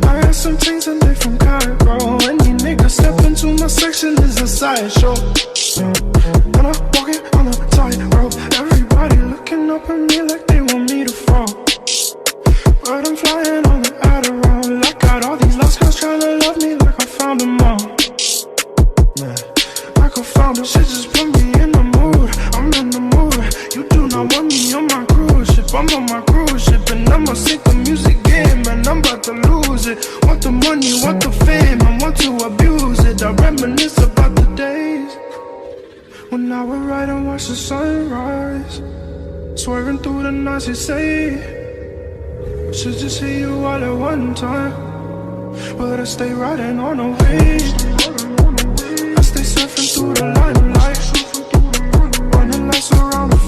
I got some things and they from Cairo. Any nigga step into my section is a sideshow. When I walk it on the tightrope, everybody looking up at me like they want me to fall. But I'm flying on the Adderall. I got all these lost girls trying to love me like I found them all. Like I found them, shit just put me in the mood. I'm in the mood. You do not want me on my cruise ship. I'm on my cruise ship and I'ma sink the music game and I'm about to lose it. Want the money, want the fame, I want to abuse it. I reminisce about the days when I would ride and watch the sunrise, swerving through the nights. You say should just see you all at one time, but I stay riding on a wave. I stay surfing through the limelight, running lights around the